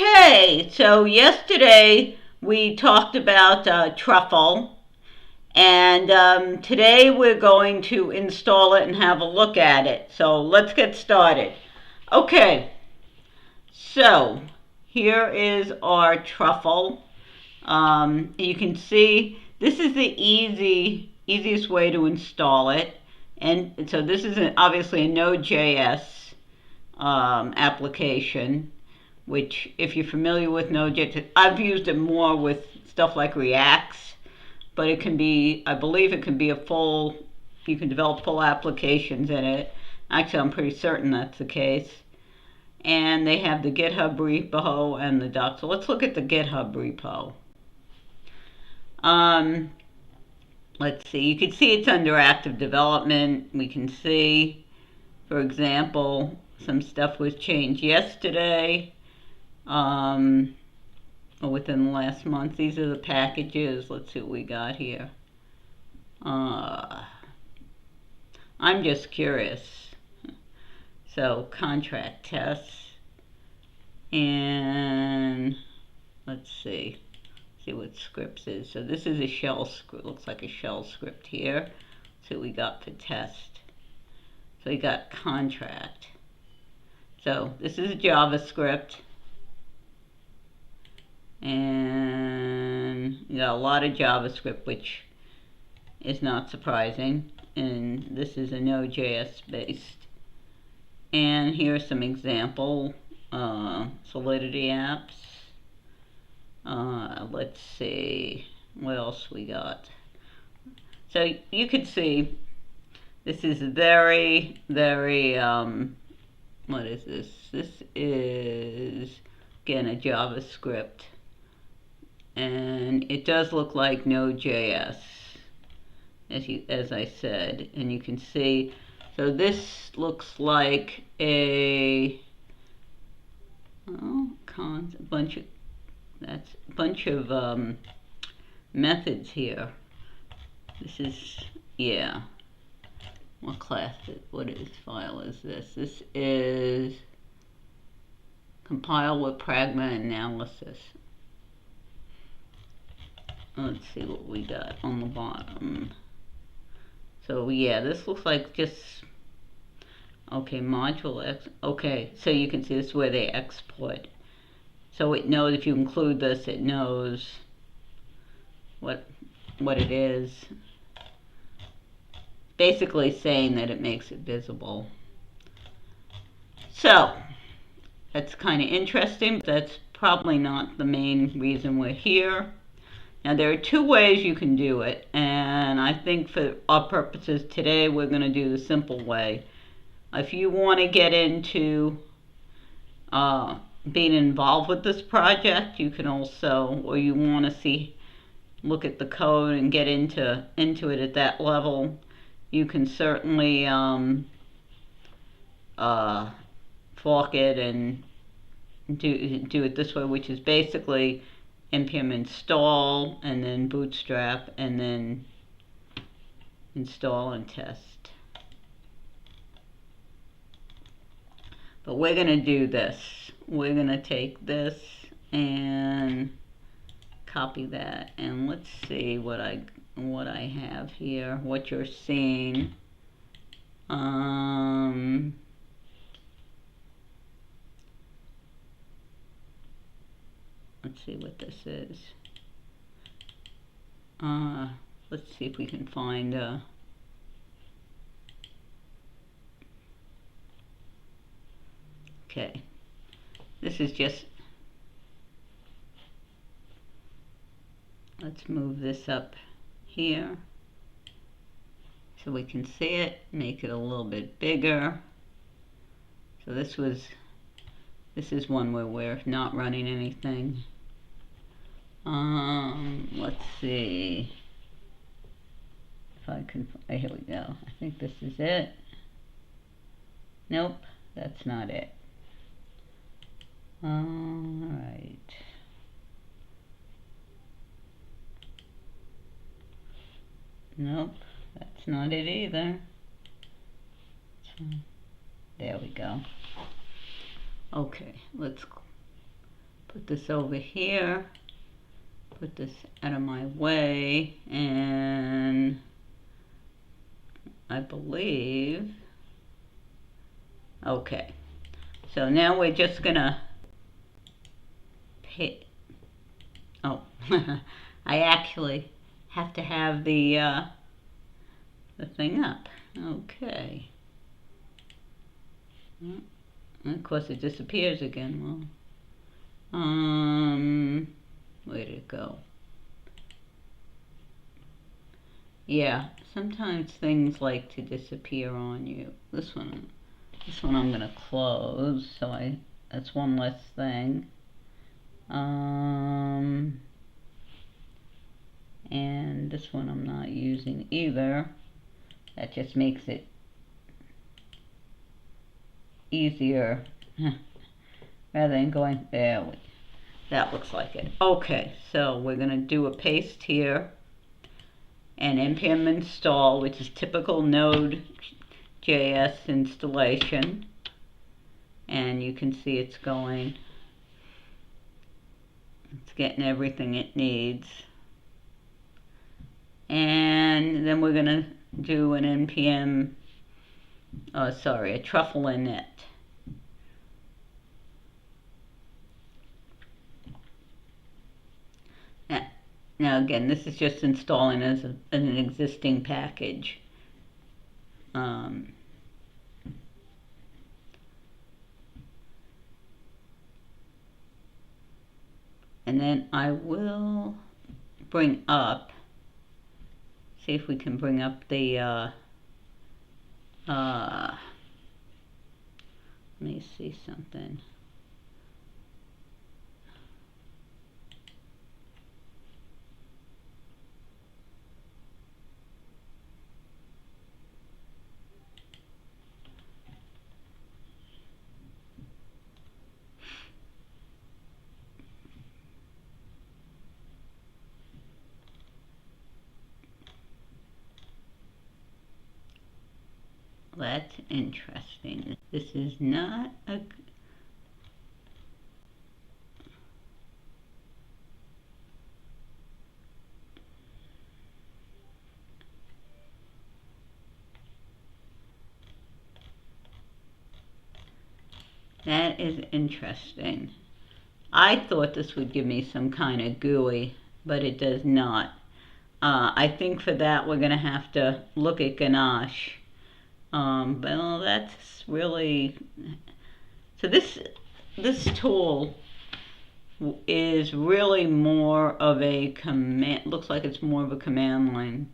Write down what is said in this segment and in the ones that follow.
Okay, so yesterday we talked about Truffle, and today we're going to install it and have a look at it. So let's get started. Okay, so here is our Truffle. You can see this is the easiest way to install it, and so this is obviously a Node.js application, which if you're familiar with Node.js, I've used it more with stuff like Reacts, but it can be, I believe it can be you can develop full applications in it. Actually, I'm pretty certain that's the case. And they have the GitHub repo and the doc. So let's look at the GitHub repo. Let's see, you can see it's under active development. We can see, for example, some stuff was changed yesterday. Or within the last month. These are the packages. Let's see what we got here. I'm just curious. So contract tests, and let's see what scripts is. So this is a shell script. Looks like a shell script here. Let's see what we got for test. So we got contract. So this is a JavaScript. And you got a lot of JavaScript, which is not surprising. And this is a Node.js based. And here are some example Solidity apps. Let's see what else we got. So you could see this is very what is this? This is again a JavaScript. And it does look like Node.js, as I said, and you can see. So this looks like a bunch of methods here. This is What class? What file is this? This is compile with pragma analysis. Let's see what we got on the bottom. So yeah, this looks like just, okay, module X. Okay, so you can see this is where they export. So it knows, if you include this, it knows what it is. Basically saying that it makes it visible. So that's kind of interesting. That's probably not the main reason we're here. Now there are two ways you can do it, and I think for our purposes today we're going to do the simple way. If you want to get into being involved with this project, you can also, or you want to look at the code and get into it at that level, you can certainly fork it and do it this way, which is basically npm install and then bootstrap and then install and test. But we're going to do this. We're going to take this and copy that, and let's see what I have here, what you're seeing. Let's see what this is. Let's see if we can find okay, this is just, let's move this up here so we can see it, make it a little bit bigger. So this is one where we're not running anything. Let's see if I can, here we go. I think this is it. Nope, that's not it. Alright. Nope, that's not it either. There we go. Okay, let's put this over here, put this out of my way, and I believe, okay. So now we're just gonna hit, oh, I actually have to have the thing up. Okay. And of course it disappears again. Well, where did it go? Yeah, sometimes things like to disappear on you. This one I'm gonna close, so that's one less thing. And this one I'm not using either. That just makes it easier rather than going there. That looks like it. Okay, so we're gonna do a paste here and npm install, which is typical Node.js installation, and you can see it's going. It's getting everything it needs. And then we're gonna do an npm, a truffle init. Now again, this is just installing as an existing package. And then I will bring up, see if we can bring up the, let me see something. That's interesting. This is not a... That is interesting. I thought this would give me some kind of GUI, but it does not. I think for that we're going to have to look at Ganache. But well, that's really... So this tool is really more of a command, looks like it's more of a command line.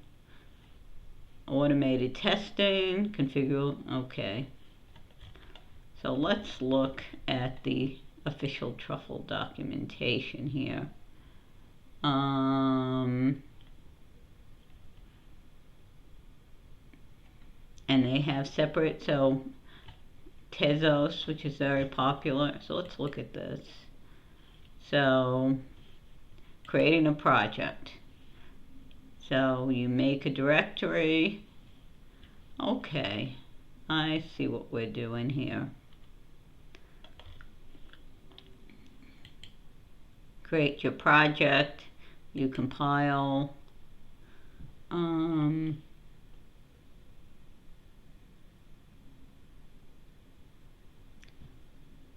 Automated testing, configure, okay. So let's look at the official Truffle documentation here. And they have separate, so Tezos, which is very popular. So let's look at this. So creating a project. So you make a directory. Okay, I see what we're doing here. Create your project. You compile.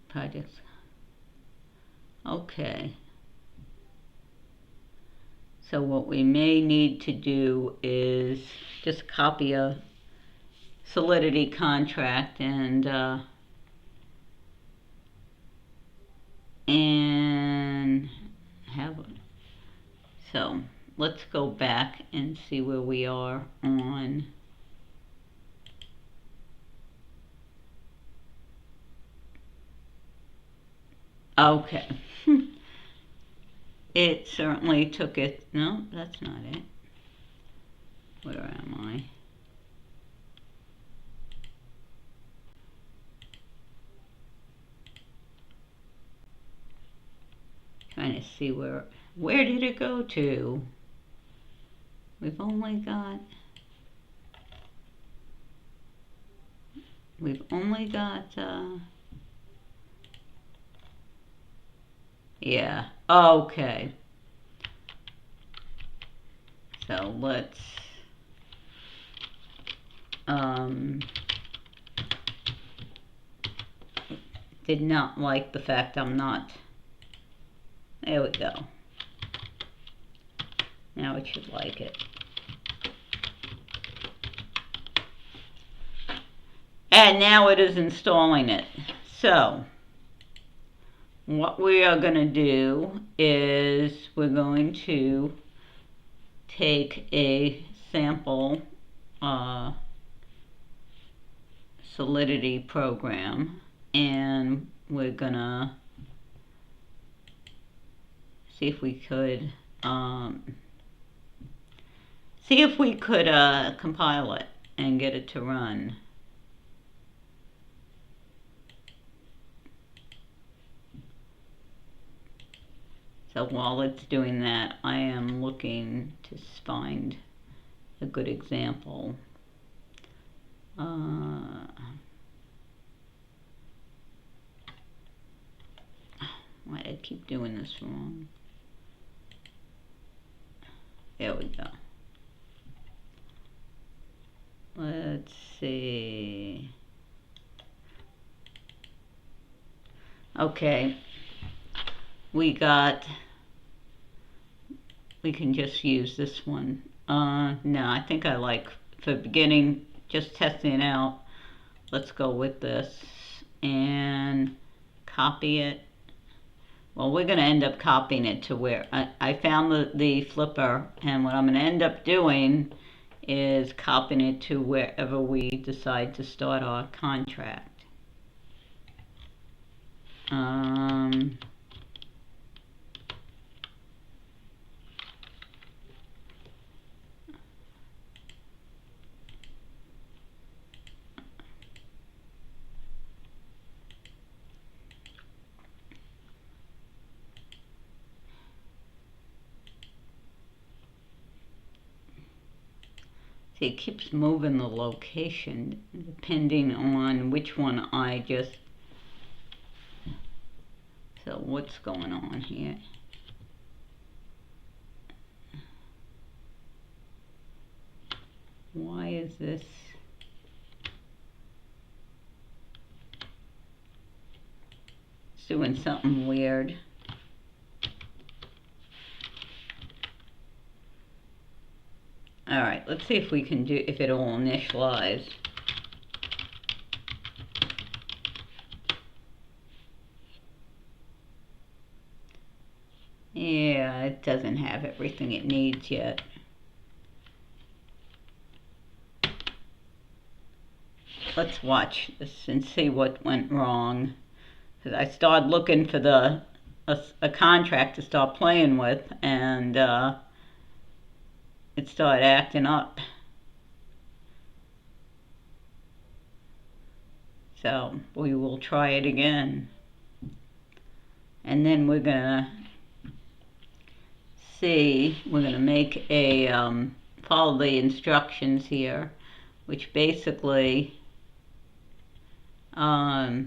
Projects. Okay. So what we may need to do is just copy a Solidity contract and have. So let's go back and see where we are on. Okay. It certainly took it. No, that's not it. Where am I? Trying to see where did it go to? We've only got Yeah, okay. So let's, did not like the fact I'm not, there we go. Now it should like it. And now it is installing it. So, what we are going to do is we're going to take a sample Solidity program, and we're going to see if we could compile it and get it to run. So while it's doing that, I am looking to find a good example. Why did I keep doing this wrong? There we go. Let's see. Okay. We can just use this one. No, I think I like, for beginning, just testing it out, let's go with this and copy it. Well, we're going to end up copying it to where I found the flipper, and what I'm going to end up doing is copying it to wherever we decide to start our contract. See, it keeps moving the location depending on which one I just... So what's going on here? Why is this? It's doing something weird. All right, let's see if we can do, if it'll initialize. Yeah, it doesn't have everything it needs yet. Let's watch this and see what went wrong. Because I started looking for a contract to start playing with, and it started acting up. So we will try it again. And then we're gonna see, we're gonna make a, follow the instructions here, which basically, well,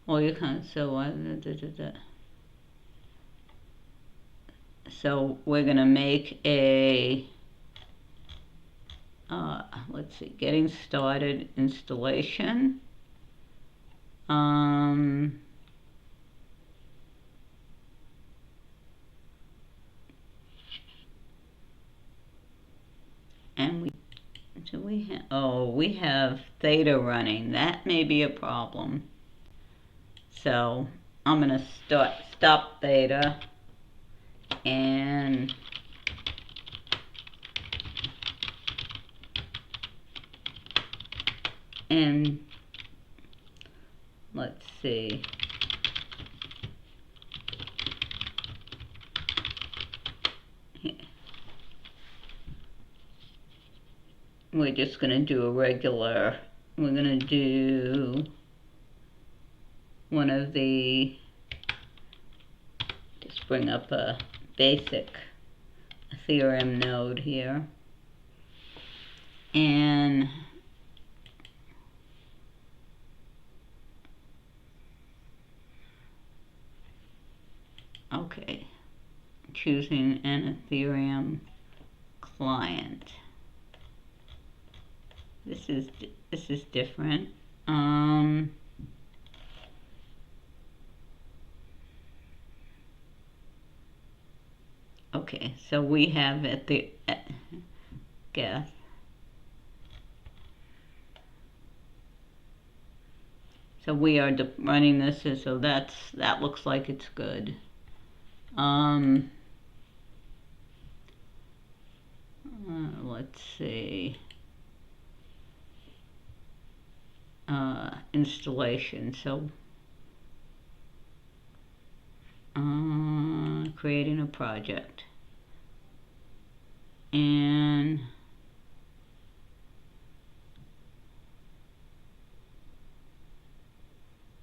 you can, so we're gonna make a, let's see, getting started installation. And we have theta running. That may be a problem. So I'm gonna stop theta, and let's see. We're just going to do a regular, we're going to do one of the, just bring up a basic Ethereum node here. And Okay, choosing an Ethereum client. This is different. Okay, so we have at the guess. So we are running this, so that looks like it's good. Let's see. Installation. So creating a project. And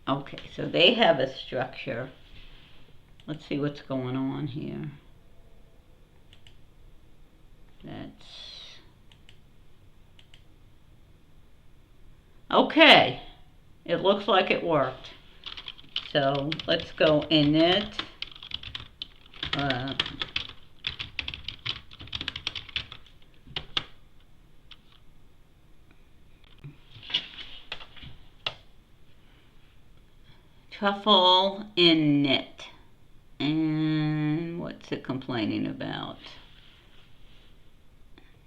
okay, so they have a structure. Let's see what's going on here. That's okay. It looks like it worked. So let's go in it. Truffle init. And what's it complaining about?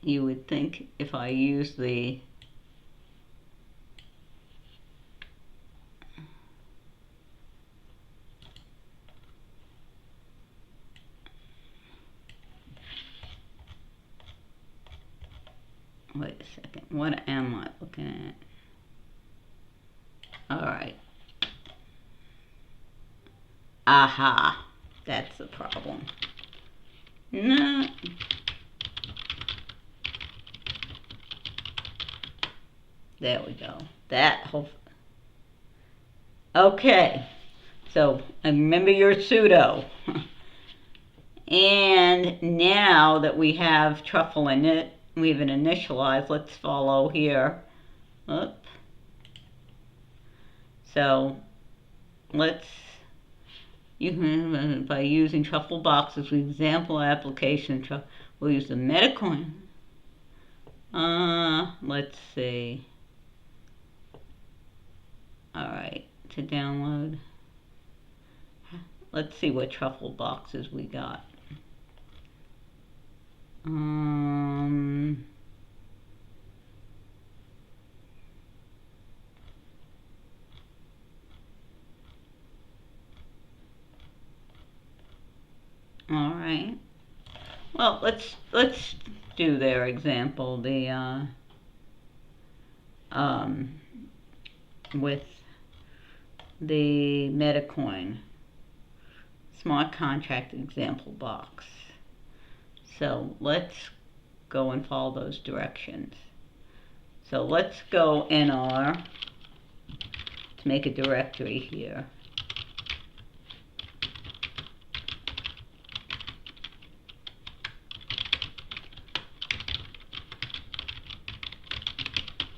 You would think if I use the wait a second, what am I looking at? Alright. Aha, that's the problem. No. There we go. That whole. Okay, so remember your sudo. And now that we have Truffle in it, we have an initialize. Let's follow here. Oop. So let's. You can by using Truffle boxes, for example application. We'll use the Metacoin. Let's see. Alright, to download. Let's see what Truffle boxes we got. Alright. Well, let's do their example, the with the Metacoin smart contract example box. So let's go and follow those directions. So let's go nr to make a directory here.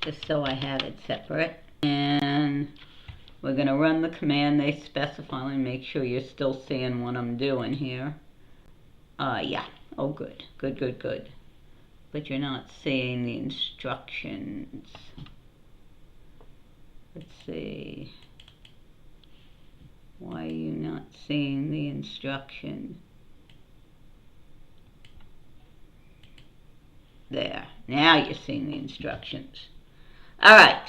Just so I have it separate. And we're going to run the command they specify and make sure you're still seeing what I'm doing here. Yeah. Oh, good. Good. But you're not seeing the instructions. Let's see. Why are you not seeing the instruction? There. Now you're seeing the instructions. All right.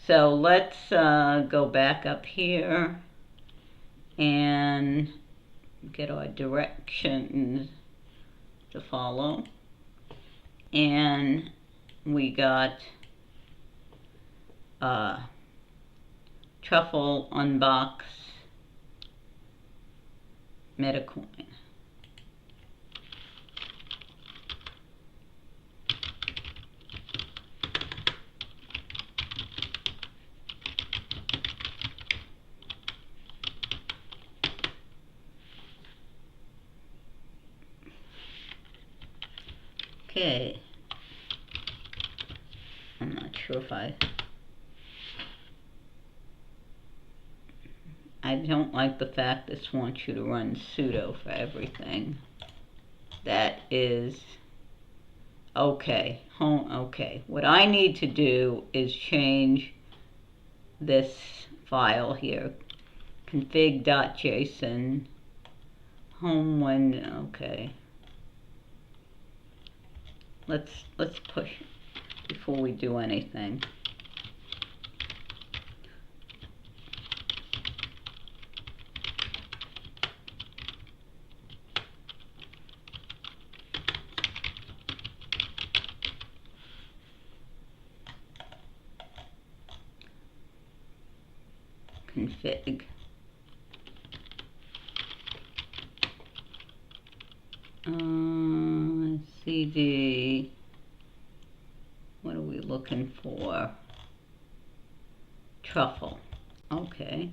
So let's go back up here and get our directions to follow. And we got Truffle unbox Metacoin. Okay, I'm not sure if I I don't like the fact this wants you to run sudo for everything. That is okay. Okay. What I need to do is change this file here, config.json, home when, okay. Let's push before we do anything. Config. CD. What are we looking for? Truffle. Okay.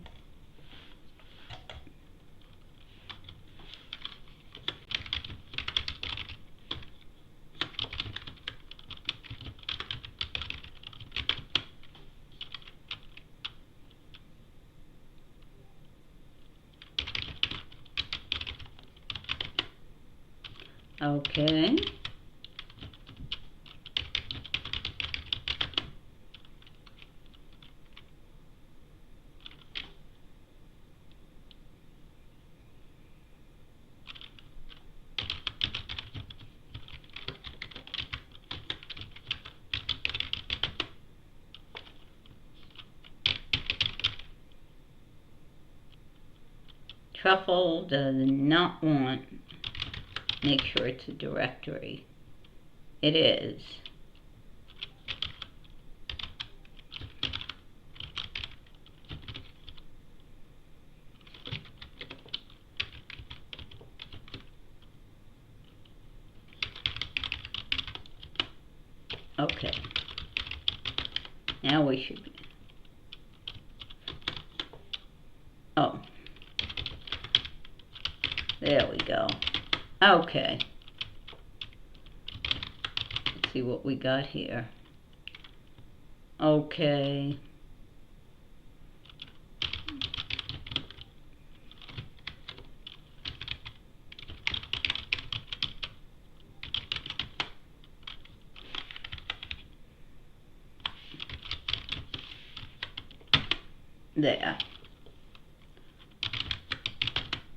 Okay. Truffle does not want, make sure it's a directory. It is. Okay. Now we should be. Oh. There we go. Okay. Let's see what we got here. Okay. There.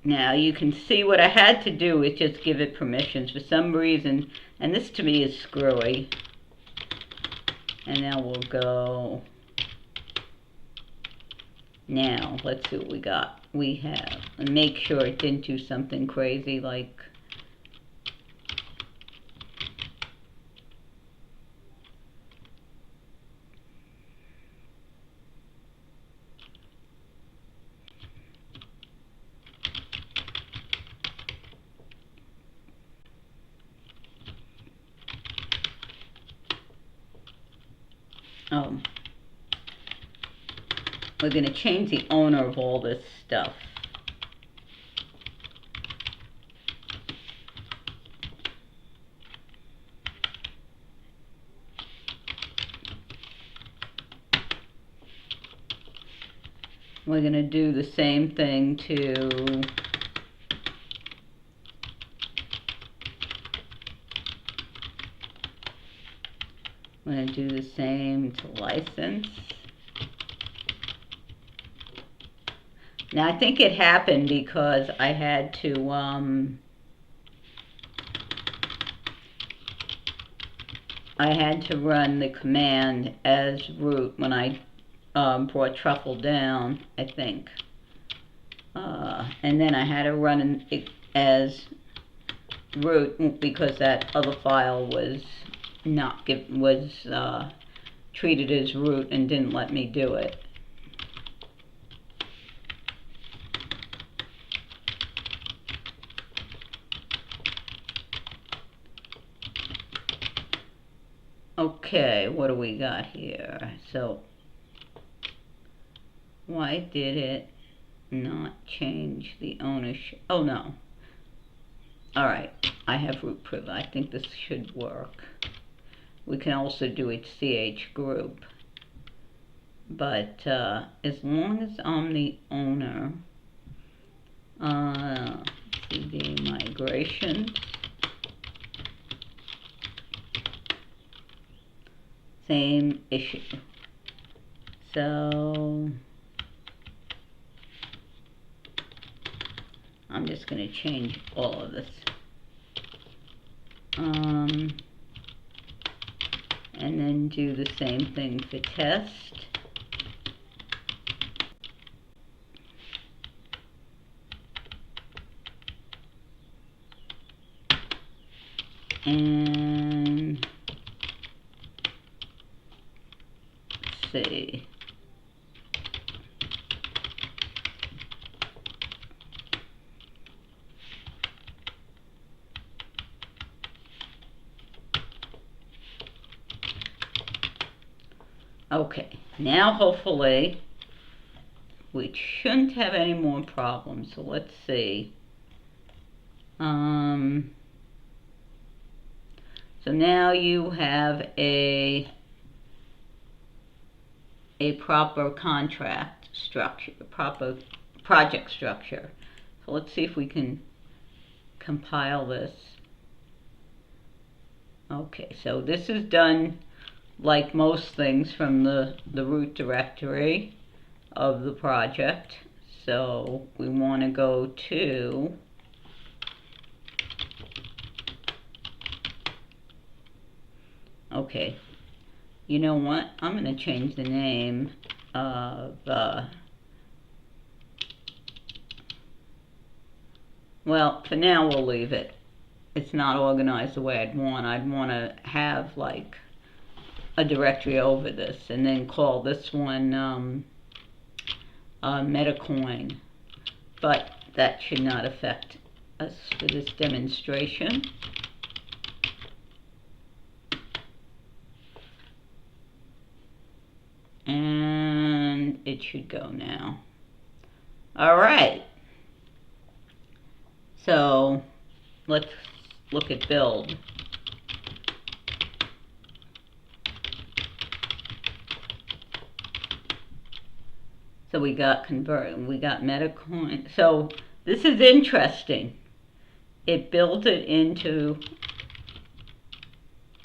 Now you can see what I had to do is just give it permissions for some reason, and this to me is screwy. And now we'll go. Now let's see what we got. We have, and make sure it didn't do something crazy like we're going to change the owner of all this stuff. We're going to do the same thing to we're going to do the same to license. Now I think it happened because I had to run the command as root when I brought Truffle down, I think. And then I had to run it as root because that other file was treated as root and didn't let me do it. Okay, what do we got here? So, why did it not change the ownership? Oh no. Alright, I have root privilege. I think this should work. We can also do it ch group. but as long as I'm the owner, CD migration, same issue. So I'm just going to change all of this. And then do the same thing for test. And let's see. Okay, now hopefully we shouldn't have any more problems. So let's see. So now you have a proper contract structure, proper project structure. So let's see if we can compile this. Okay, so this is done like most things from the root directory of the project. So we want to go to okay, you know what? I'm going to change the name of, well, for now we'll leave it. It's not organized the way I'd want. I'd want to have like a directory over this and then call this one Metacoin. But that should not affect us for this demonstration. And it should go now. All right. So let's look at build. So we got convert, we got Metacoin. So this is interesting. It built it into,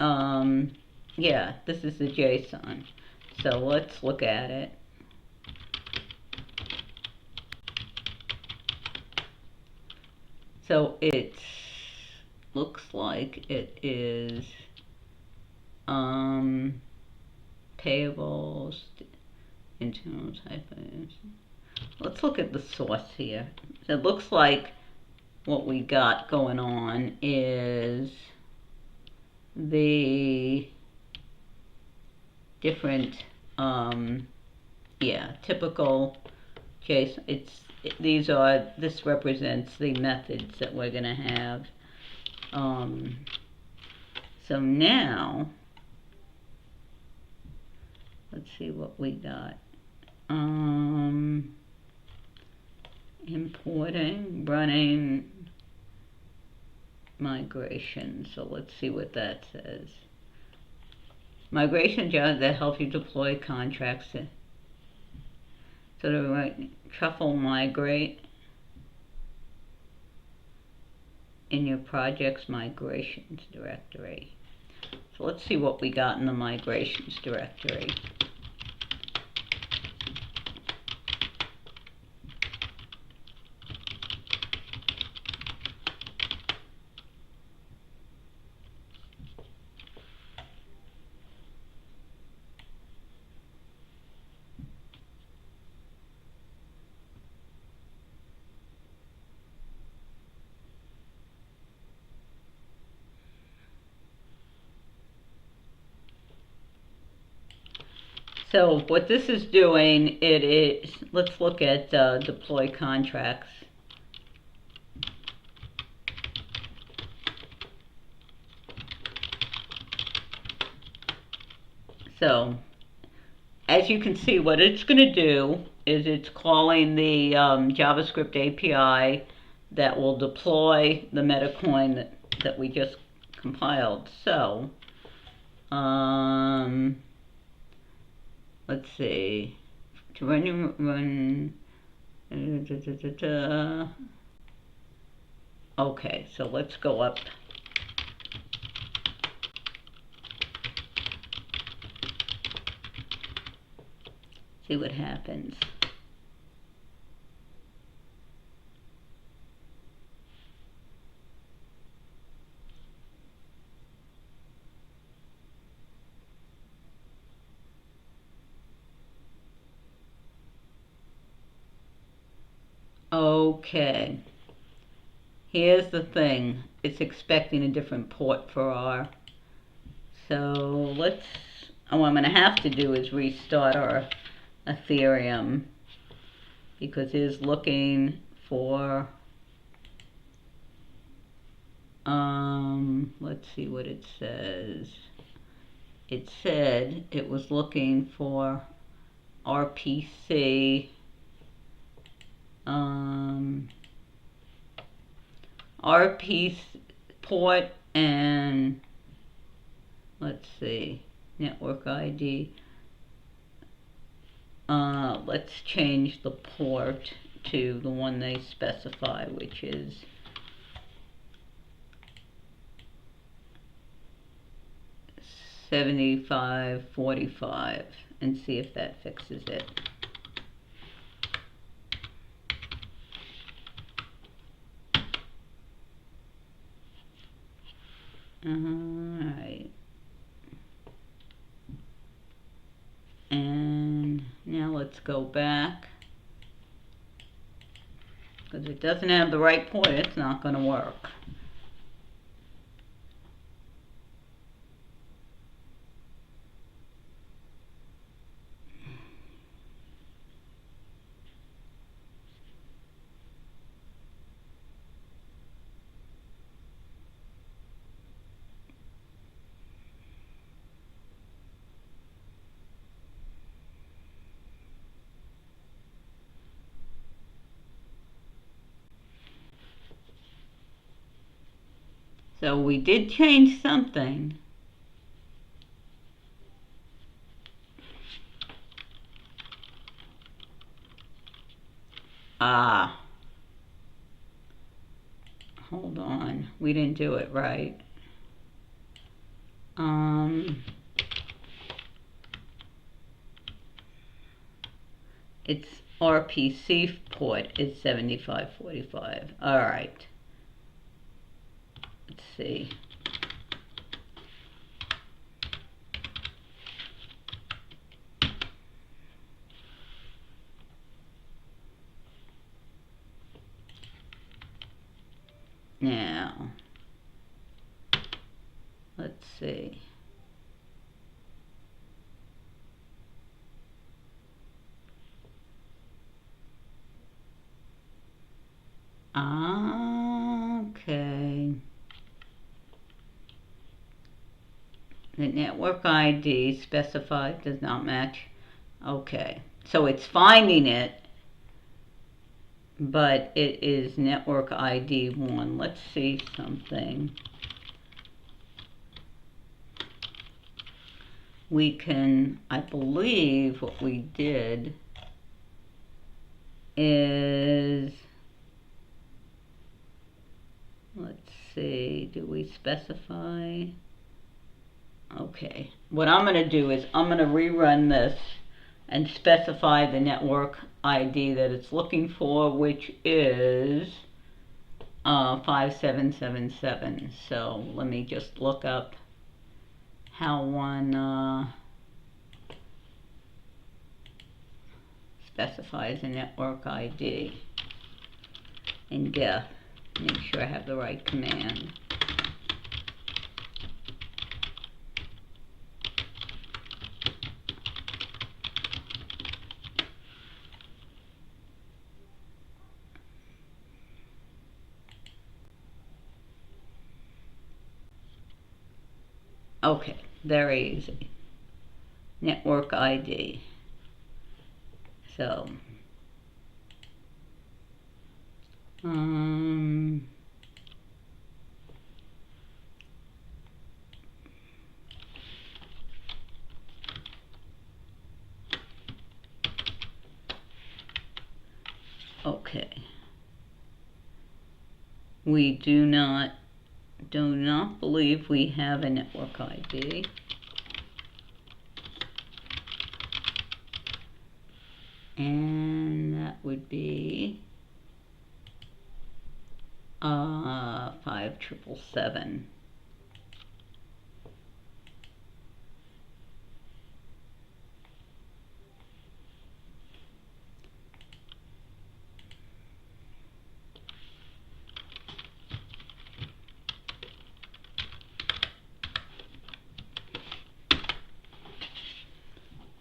yeah, this is the JSON. So let's look at it. So it looks like it is payables, internal type of. Let's look at the source here. So it looks like what we got going on is the different, yeah, typical JSON. This represents the methods that we're going to have. So now, let's see what we got. Importing, running, migration. So let's see what that says. Migration jobs that help you deploy contracts. So to write Truffle migrate in your project's migrations directory. So let's see what we got in the migrations directory. So what this is doing, it is, let's look at deploy contracts. So as you can see, what it's going to do is it's calling the JavaScript API that will deploy the Metacoin that we just compiled. So let's see, to run, okay, so let's go up. See what happens. Okay, here's the thing. It's expecting a different port for our, so let's, what I'm going to have to do is restart our Ethereum, because it's looking for, let's see what it says. It said it was looking for RPC, RP port, and let's see, network ID. Let's change the port to the one they specify, which is 7545, and see if that fixes it. Alright. And now let's go back. Because it doesn't have the right port, it's not going to work. So we did change something. Hold on, we didn't do it right. Its RPC port is 7545. All right. Let's see. Now, let's see. Okay. The network ID specified does not match. Okay. So it's finding it, but it is network ID 1. Let's see something. We can, I believe what we did is, let's see, do we specify? Okay, what I'm going to do is I'm going to rerun this and specify the network ID that it's looking for, which is 5777. So let me just look up how one specifies a network ID in Geth. Make sure I have the right command. Okay, very easy. Network ID. So, Okay. We do not believe we have a network ID. And that would be 5777.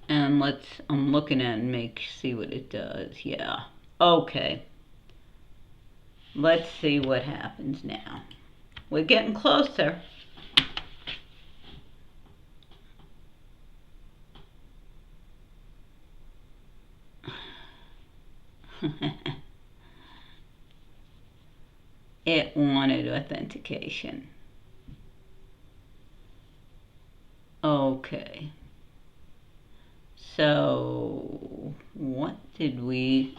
And I'm looking at and see what it does. Yeah. Okay. Let's see what happens now. We're getting closer. It wanted authentication. Okay. So, what did we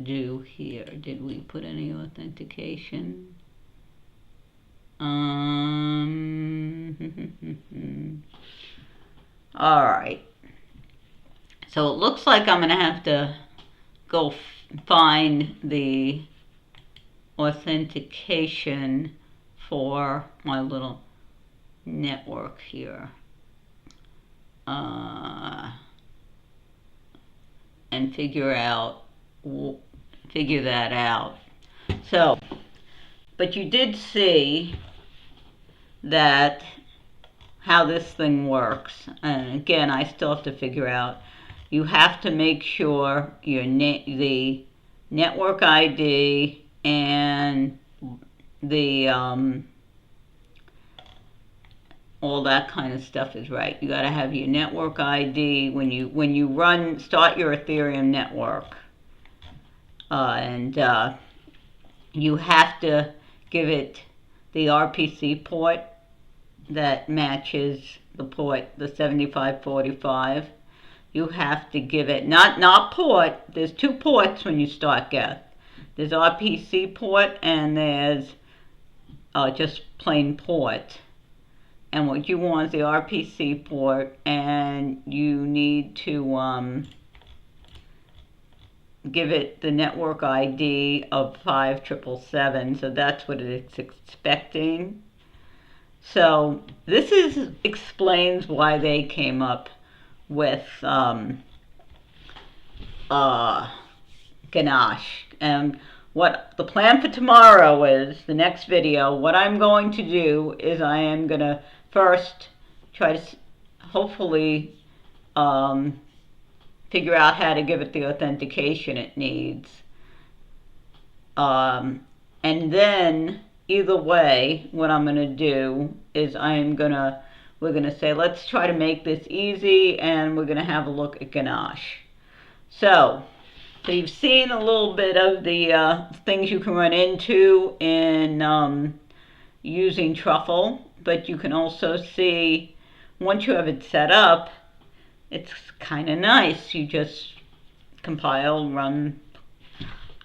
do here? Did we put any authentication? All right. So it looks like I'm going to have to go find the authentication for my little network here. And figure that out. So, but you did see that how this thing works. And again, I still have to figure out. You have to make sure the network ID and the all that kind of stuff is right. You got to have your network ID when you start your Ethereum network, and you have to give it the RPC port that matches the port, the 7545. You have to give it not port. There's two ports when you start Geth. There's RPC port and there's just plain port. And what you want is the RPC port, and you need to give it the network ID of 5777. So that's what it's expecting. So this explains why they came up with Ganache. And what the plan for tomorrow is, the next video, what I'm going to do is I am going to first try to hopefully figure out how to give it the authentication it needs. And then either way, what I'm going to do is we're going to say, let's try to make this easy, and we're going to have a look at Ganache. So you've seen a little bit of the things you can run into in using Truffle, but you can also see, once you have it set up, it's kind of nice. You just compile, run.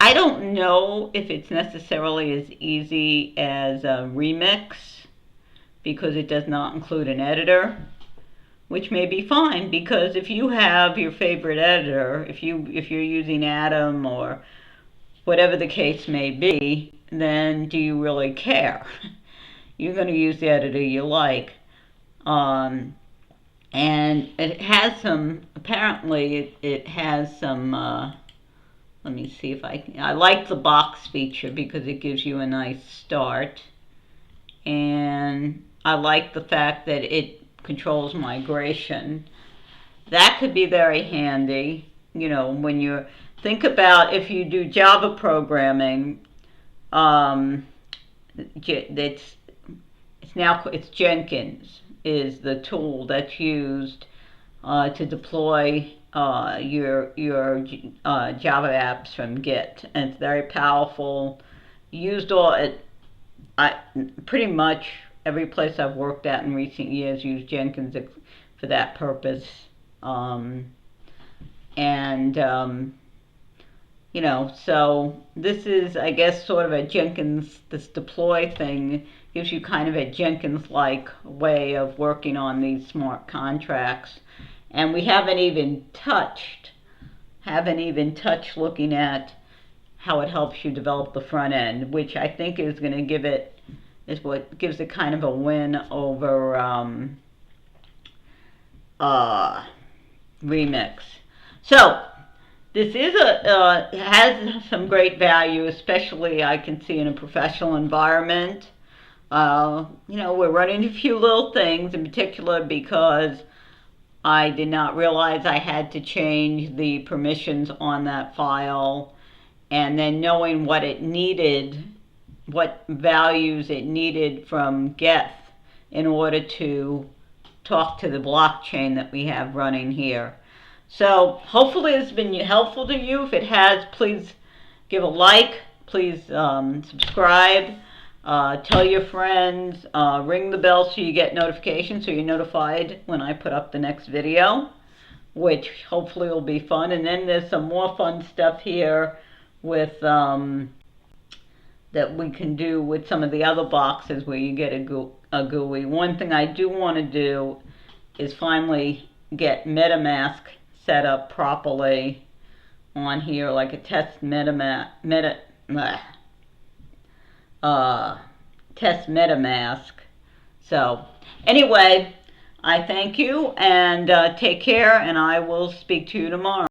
I don't know if it's necessarily as easy as a Remix, because it does not include an editor, which may be fine, because if you have your favorite editor, if you're using Atom or whatever the case may be, then do you really care? You're going to use the editor you like. And it has some, apparently it has some, let me see if I like the box feature because it gives you a nice start. And I like the fact that it controls migration. That could be very handy, you know, when you think about if you do Java programming. It's Jenkins is the tool that's used to deploy your Java apps from Git, and it's very powerful. Pretty much every place I've worked at in recent years used Jenkins for that purpose. So this is, I guess, sort of a Jenkins, this deploy thing gives you kind of a Jenkins-like way of working on these smart contracts. And we haven't even touched looking at how it helps you develop the front end, which I think is what gives it kind of a win over Remix. So this has some great value, especially I can see in a professional environment. We're running a few little things, in particular because I did not realize I had to change the permissions on that file, and then knowing what values it needed from Geth in order to talk to the blockchain that we have running here. So hopefully it's been helpful to you. If it has, please give a like, please subscribe, tell your friends, ring the bell so you get notifications, so you're notified when I put up the next video, which hopefully will be fun. And then there's some more fun stuff here with that we can do with some of the other boxes where you get a GUI. One thing I do want to do is finally get MetaMask set up properly on here, like a test test MetaMask. So anyway, I thank you and take care, and I will speak to you tomorrow.